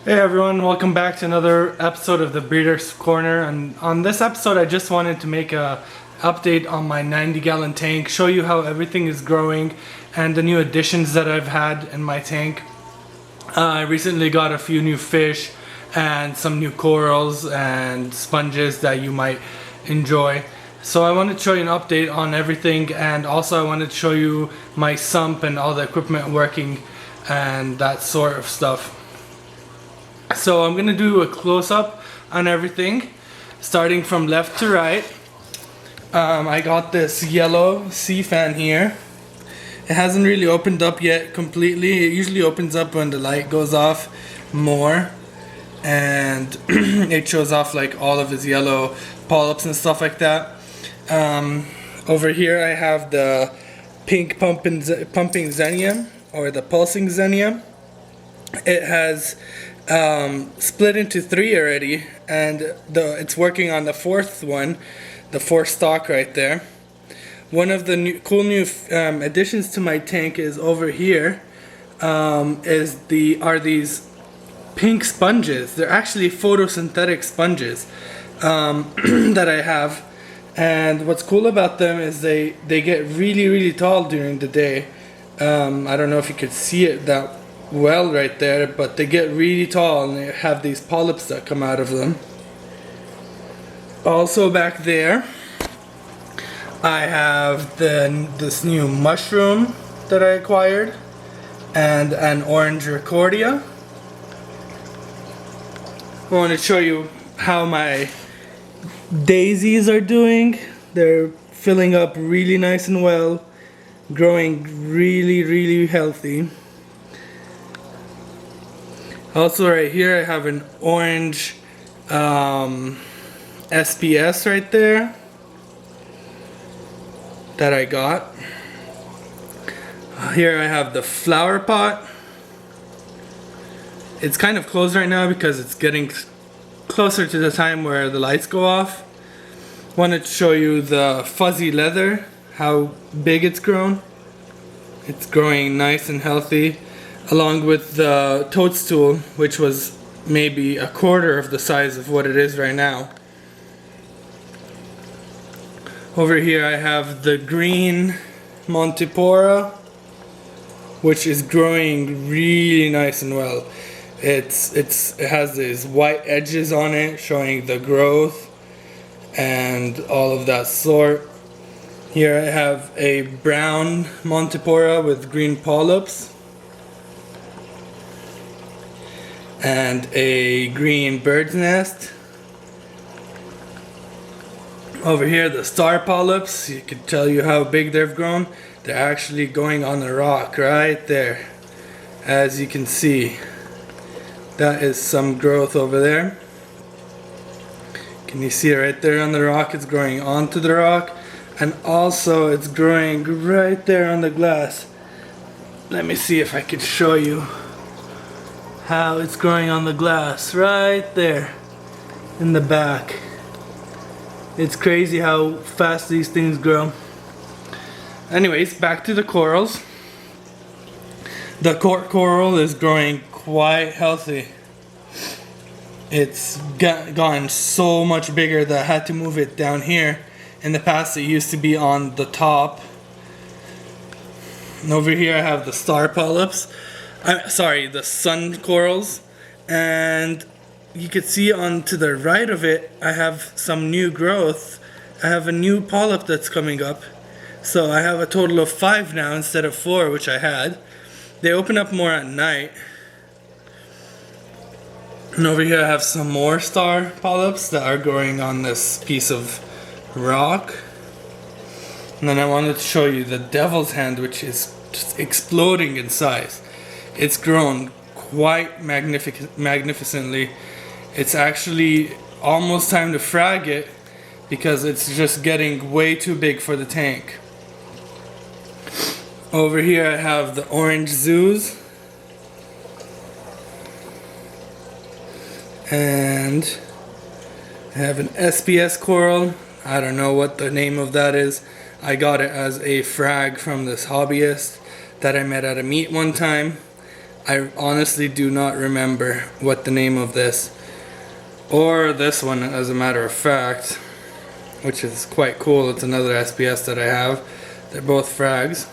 Hey everyone, welcome back to another episode of the Breeder's Corner. And on this episode, I just wanted to make a update on my 90-gallon tank, show you how everything is growing and the new additions that I've had in my tank. I recently got a few new fish and some new corals and sponges that you might enjoy. So I wanted to show you an update on everything, and also I wanted to show you my sump and all the equipment working and that sort of stuff. So I'm gonna do a close-up on everything, starting from left to right. I got this yellow sea fan here. It hasn't really opened up yet completely. It usually opens up when the light goes off more, and it shows off like all of his yellow polyps and stuff like that. Over here I have the pink pumping Xenia, or the pulsing Xenia. It has split into 3 already, and it's working on the 4th one, the 4th stalk right there. One of the cool new additions to my tank is over here. Are these pink sponges? They're actually photosynthetic sponges that I have, and what's cool about them is they get really tall during the day. I don't know if you could see it that well right there, but they get really tall and they have these polyps that come out of them. Also back there I have this new mushroom that I acquired and an orange Ricordea. I want to show you how my daisies are doing. They're filling up really nice and well, growing really healthy. Also right here I have an orange SPS right there that I got. Here I have the flower pot. It's kind of closed right now because it's getting closer to the time where the lights go off. Wanted to show you the fuzzy leather, how big it's grown. It's growing nice and healthy, along with the toadstool, which was maybe a quarter of the size of what it is right now. Over here I have the green Montipora, which is growing really nice and well. It has these white edges on it showing the growth and all of that sort. Here I have a brown Montipora with green polyps and a green bird's nest. Over here the star polyps, you can tell you how big they've grown. They're actually going on the rock right there. As you can see, that is some growth over there. Can you see it right there on the rock? It's growing onto the rock, and also it's growing right there on the glass. Let me see if I can show you how it's growing on the glass right there in the back. It's crazy how fast these things grow. Anyways, back to the corals. The court coral is growing quite healthy. It's gotten so much bigger that I had to move it down here. In the past it used to be on the top. And over here I have the star polyps. The sun corals, and you can see on to the right of it I have some new growth. I have a new polyp that's coming up, so I have a total of 5 now instead of 4, which I had. They open up more at night. And over here I have some more star polyps that are growing on this piece of rock. And then I wanted to show you the devil's hand, which is just exploding in size. It's grown quite magnificently. It's actually almost time to frag it because it's just getting way too big for the tank. Over here I have the orange zoos, and I have an SPS coral. I don't know what the name of that is. I got it as a frag from this hobbyist that I met at a meet one time. I honestly do not remember what the name of this or this one, as a matter of fact, which is quite cool. It's another SPS that I have. They're both frags.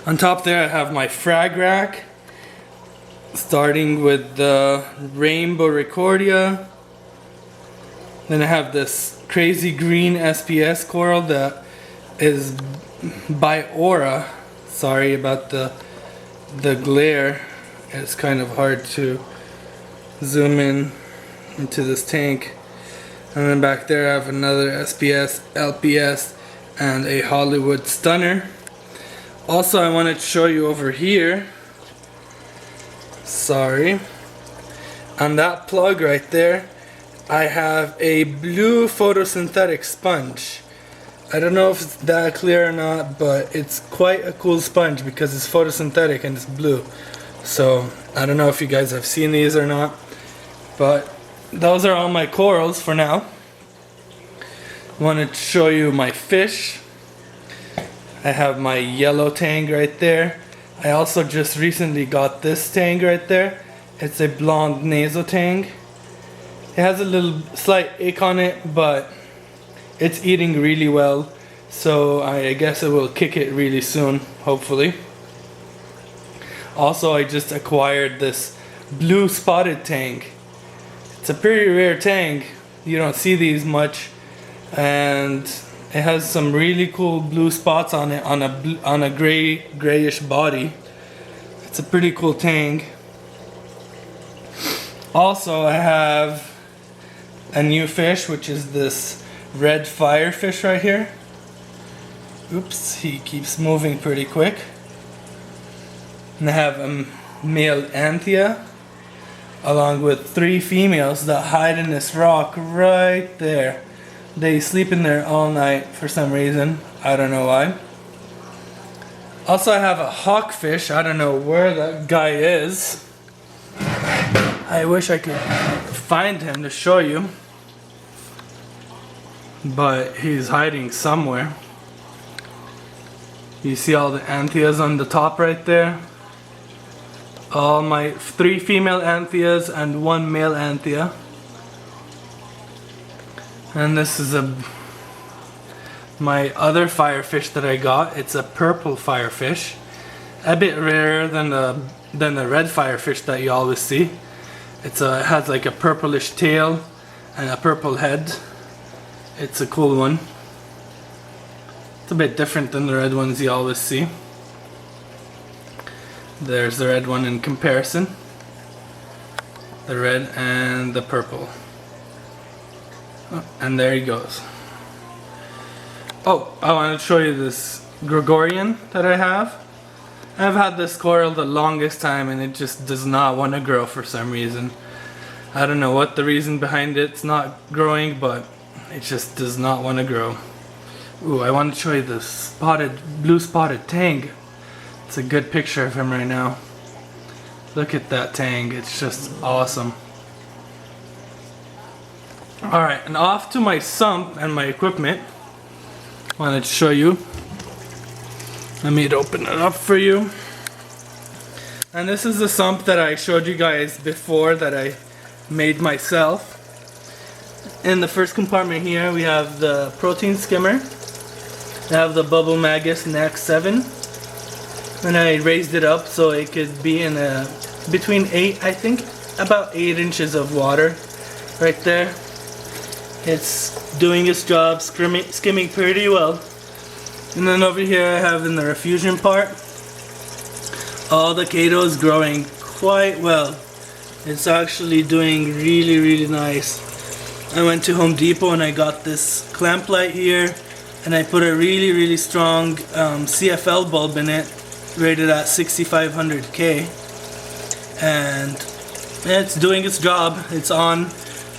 On top there I have my frag rack, starting with the Rainbow Recordia. Then I have this crazy green SPS coral that is by Aura. Sorry about the glare. It's kind of hard to zoom in into this tank. And then back there I have another SPS, LPS, and a Hollywood Stunner. Also, I wanted to show you over here, sorry, on that plug right there, I have a blue photosynthetic sponge. I don't know if it's that clear or not, but it's quite a cool sponge because it's photosynthetic and it's blue. So, I don't know if you guys have seen these or not, but those are all my corals for now. I wanted to show you my fish. I have my yellow tang right there. I also just recently got this tang right there. It's a blonde nasal tang. It has a little slight ache on it, but it's eating really well. So I guess it will kick it really soon, hopefully. Also, I just acquired this blue spotted tang. It's a pretty rare tang. You don't see these much. And it has some really cool blue spots on it, on a grayish body. It's a pretty cool tang. Also, I have a new fish, which is this red firefish right here. Oops, he keeps moving pretty quick. And I have a male Anthea, along with 3 females that hide in this rock right there. They sleep in there all night for some reason. I don't know why. Also, I have a hawkfish. I don't know where that guy is. I wish I could find him to show you. But he's hiding somewhere. You see all the Antheas on the top right there? All my 3 female Antheas and 1 male Anthea. And this is my other firefish that I got. It's a purple firefish, a bit rarer than the red firefish that you always see. It has like a purplish tail and a purple head. It's a cool one. It's a bit different than the red ones you always see. There's the red one in comparison. The red and the purple. And there he goes. Oh, I want to show you this Gregorian that I have. I've had this coral the longest time and it just does not want to grow for some reason. I don't know what the reason behind it's not growing, but it just does not want to grow. Ooh, I want to show you this blue spotted tang. It's a good picture of him right now. Look at that tang, it's just awesome. Alright, and off to my sump and my equipment. I wanted to show you. Let me open it up for you. And this is the sump that I showed you guys before that I made myself. In the first compartment here we have the protein skimmer. I have the Bubble Magus NAC 7. And I raised it up so it could be in between 8, I think, about 8 inches of water right there. It's doing its job, skimming pretty well. And then over here I have in the refusion part, all the Chaeto is growing quite well. It's actually doing really nice. I went to Home Depot and I got this clamp light here, and I put a really strong CFL bulb in it, rated at 6500K, and it's doing its job. It's on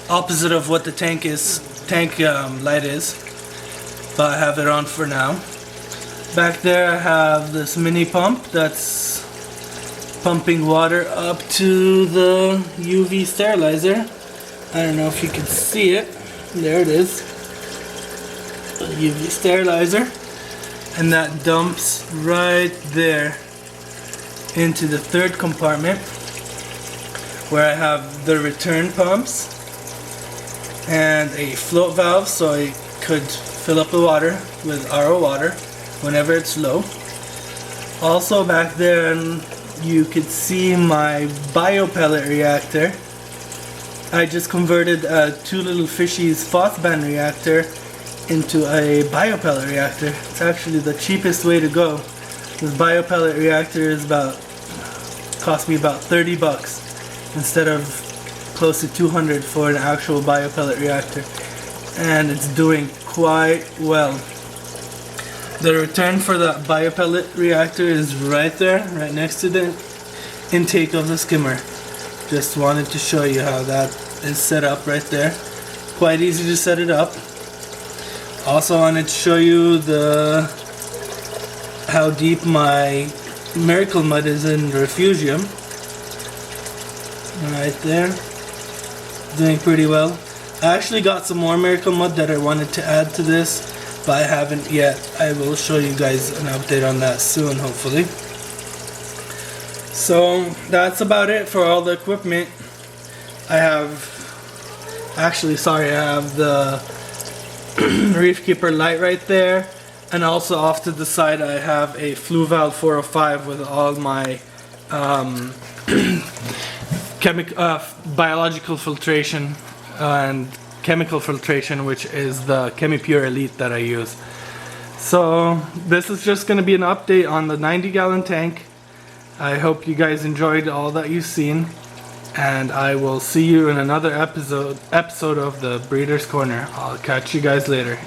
opposite of what the tank light is, but I have it on for now. Back there I have this mini pump that's pumping water up to the UV sterilizer. I don't know if you can see it. There it is, the UV sterilizer, and that dumps right there into the third compartment where I have the return pumps and a float valve so I could fill up the water with RO water whenever it's low. Also back there you could see my biopellet reactor. I just converted a Two Little Fishies Phosban reactor into a biopellet reactor. It's actually the cheapest way to go. This biopellet reactor is cost me about 30 bucks instead of close to 200 for an actual biopellet reactor, and it's doing quite well. The return for the biopellet reactor is right there, right next to the intake of the skimmer. Just wanted to show you how that is set up right there. Quite easy to set it up. Also wanted to show you how deep my Miracle Mud is in the refugium. Right there. Doing pretty well. I actually got some more Miracle Mud that I wanted to add to this, but I haven't yet. I will show you guys an update on that soon, hopefully. So that's about it for all the equipment. I have the Reef Keeper light right there, and also off to the side I have a Fluval 405 with all my biological filtration and chemical filtration, which is the ChemiPure Elite that I use. So this is just going to be an update on the 90-gallon tank. I hope you guys enjoyed all that you've seen, and I will see you in another episode of the Breeder's Corner. I'll catch you guys later.